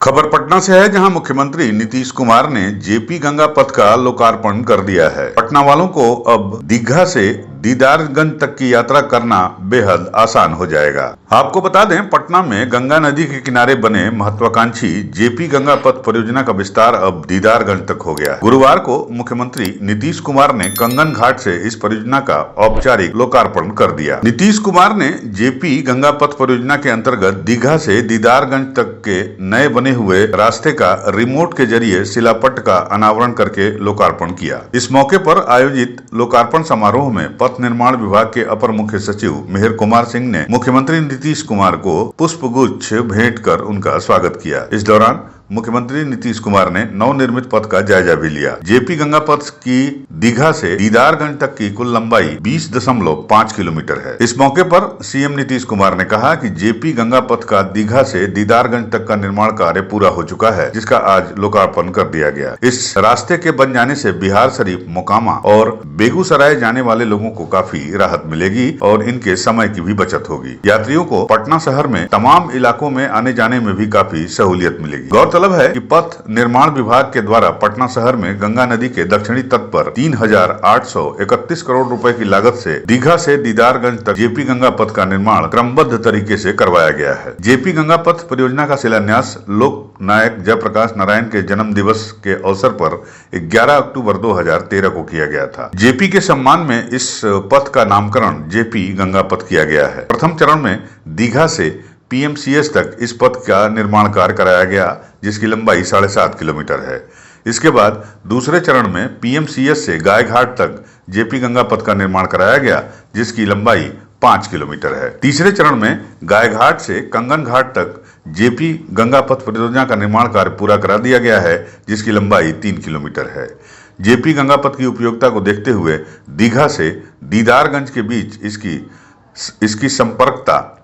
खबर पटना से है, जहां मुख्यमंत्री नीतीश कुमार ने जेपी गंगा पथ का लोकार्पण कर दिया है। पटना वालों को अब दीघा से दीदारगंज तक की यात्रा करना बेहद आसान हो जाएगा। आपको बता दें, पटना में गंगा नदी के किनारे बने महत्वाकांक्षी जेपी गंगा पथ परियोजना का विस्तार अब दीदारगंज तक हो गया है। गुरुवार को मुख्यमंत्री नीतीश कुमार ने कंगन घाट से इस परियोजना का औपचारिक लोकार्पण कर दिया। नीतीश कुमार ने जेपी गंगा पथ परियोजना के अंतर्गत दीघा से दीदारगंज तक के नए बने हुए रास्ते का रिमोट के जरिए शिलापट्ट का अनावरण करके लोकार्पण किया। इस मौके पर आयोजित लोकार्पण समारोह में पथ निर्माण विभाग के अपर मुख्य सचिव मिहिर कुमार सिंह ने मुख्यमंत्री नीतीश कुमार को पुष्पगुच्छ भेंट कर उनका स्वागत किया। इस दौरान मुख्यमंत्री नीतीश कुमार ने नवनिर्मित पथ का जायजा भी लिया। जेपी गंगा पथ की दीघा से दीदारगंज तक की कुल लंबाई 20.5 किलोमीटर है। इस मौके पर सीएम नीतीश कुमार ने कहा कि जेपी गंगा पथ का दीघा से दीदारगंज तक का निर्माण कार्य पूरा हो चुका है, जिसका आज लोकार्पण कर दिया गया। इस रास्ते के बन जाने से बिहार शरीफ, मोकामा और बेगूसराय जाने वाले लोगों को काफी राहत मिलेगी और इनके समय की भी बचत होगी। यात्रियों को पटना शहर में तमाम इलाकों में आने जाने में भी काफी सहूलियत मिलेगी। गौरतलब है कि पथ निर्माण विभाग के द्वारा पटना शहर में गंगा नदी के दक्षिणी तट पर 3,831 करोड़ रुपए की लागत से दीघा से दीदारगंज तक जेपी गंगा पथ का निर्माण क्रमबद्ध तरीके से करवाया गया है। जेपी गंगा पथ परियोजना का शिलान्यास लोक नायक जयप्रकाश नारायण के जन्म दिवस के अवसर पर 11 अक्टूबर 2013 को किया गया था। जेपी के सम्मान में इस पथ का नामकरण जेपी गंगा पथ किया गया है। प्रथम चरण में दीघा से पीएमसीएच तक इस पथ का निर्माण कार्य कराया गया, जिसकी लंबाई 7.5 किलोमीटर है। इसके बाद दूसरे चरण में पीएमसीएच से गायघाट तक जेपी गंगा पथ का निर्माण कराया गया, जिसकी लंबाई 5 किलोमीटर है। तीसरे चरण में गायघाट से कंगन घाट तक जेपी गंगा पथ परियोजना का निर्माण कार्य पूरा करा दिया गया है, जिसकी लंबाई 3 किलोमीटर है। जेपी गंगा पथ की उपयोगिता को देखते हुए दीघा से दीदारगंज के बीच इसकी संपर्कता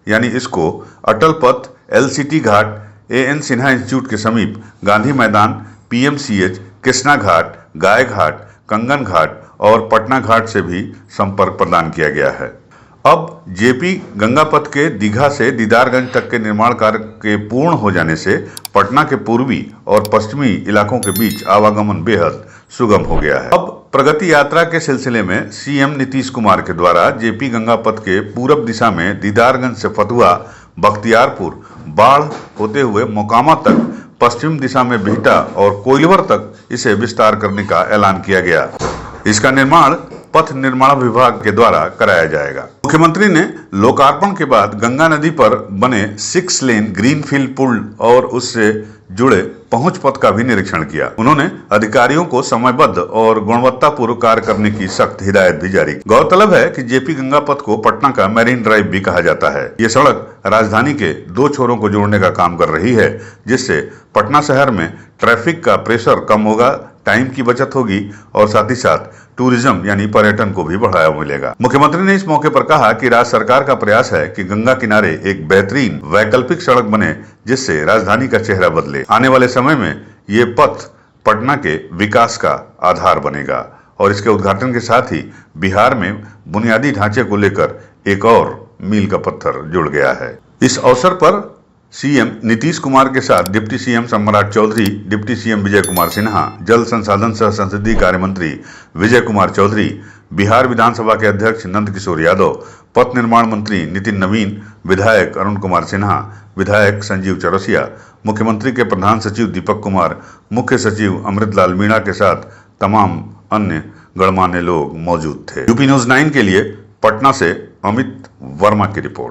यानी इसको Atal Path, LCT Ghat, AN Sinha institute के समीप, गांधी मैदान, पीएमसीएच, कृष्णा घाट, गाय घाट, कंगन घाट और पटना घाट से भी संपर्क प्रदान किया गया है। अब जेपी गंगा पथ के दीघा से दीदारगंज तक के निर्माण कार्य के पूर्ण हो जाने से पटना के पूर्वी और पश्चिमी इलाकों के बीच आवागमन बेहद सुगम हो गया है। अब प्रगति यात्रा के सिलसिले में सीएम नीतीश कुमार के द्वारा जेपी गंगा पथ के पूरब दिशा में दीदारगंज से फतुहा, बख्तियारपुर, बाढ़ होते हुए मोकामा तक, पश्चिम दिशा में बिहटा और कोइलवर तक इसे विस्तार करने का ऐलान किया गया। इसका निर्माण पथ निर्माण विभाग के द्वारा कराया जाएगा। मुख्यमंत्री ने लोकार्पण के बाद गंगा नदी पर बने 6 लेन ग्रीनफील्ड पुल और उससे जुड़े पहुंच पथ का भी निरीक्षण किया। उन्होंने अधिकारियों को समयबद्ध और गुणवत्तापूर्ण कार्य करने की सख्त हिदायत भी जारी की। गौरतलब है कि जेपी गंगा पथ को पटना का मैरीन ड्राइव भी कहा जाता है। ये सड़क राजधानी के 2 छोरों को जोड़ने का काम कर रही है, जिससे पटना शहर में ट्रैफिक का प्रेशर कम होगा, टाइम की बचत होगी और साथ ही साथ टूरिज्म यानी पर्यटन को भी बढ़ावा मिलेगा। मुख्यमंत्री ने इस मौके पर कहा कि राज्य सरकार का प्रयास है कि गंगा किनारे एक बेहतरीन वैकल्पिक सड़क बने, जिससे राजधानी का चेहरा बदले। आने वाले समय में ये पथ पटना के विकास का आधार बनेगा और इसके उद्घाटन के साथ ही बिहार में बुनियादी ढांचे को लेकर एक और मील का पत्थर जुड़ गया है। इस अवसर पर सीएम नीतीश कुमार के साथ डिप्टी सीएम सम्राट चौधरी, डिप्टी सीएम विजय कुमार सिन्हा, जल संसाधन सह संसदीय कार्य मंत्री विजय कुमार चौधरी, बिहार विधानसभा के अध्यक्ष नंद किशोर यादव, पथ निर्माण मंत्री नितिन नवीन, विधायक अरुण कुमार सिन्हा, विधायक संजीव चौरसिया, मुख्यमंत्री के प्रधान सचिव दीपक कुमार, मुख्य सचिव अमृतलाल मीणा के साथ तमाम अन्य गणमान्य लोग मौजूद थे। यूपी न्यूज 9 के लिए पटना से अमित वर्मा की रिपोर्ट।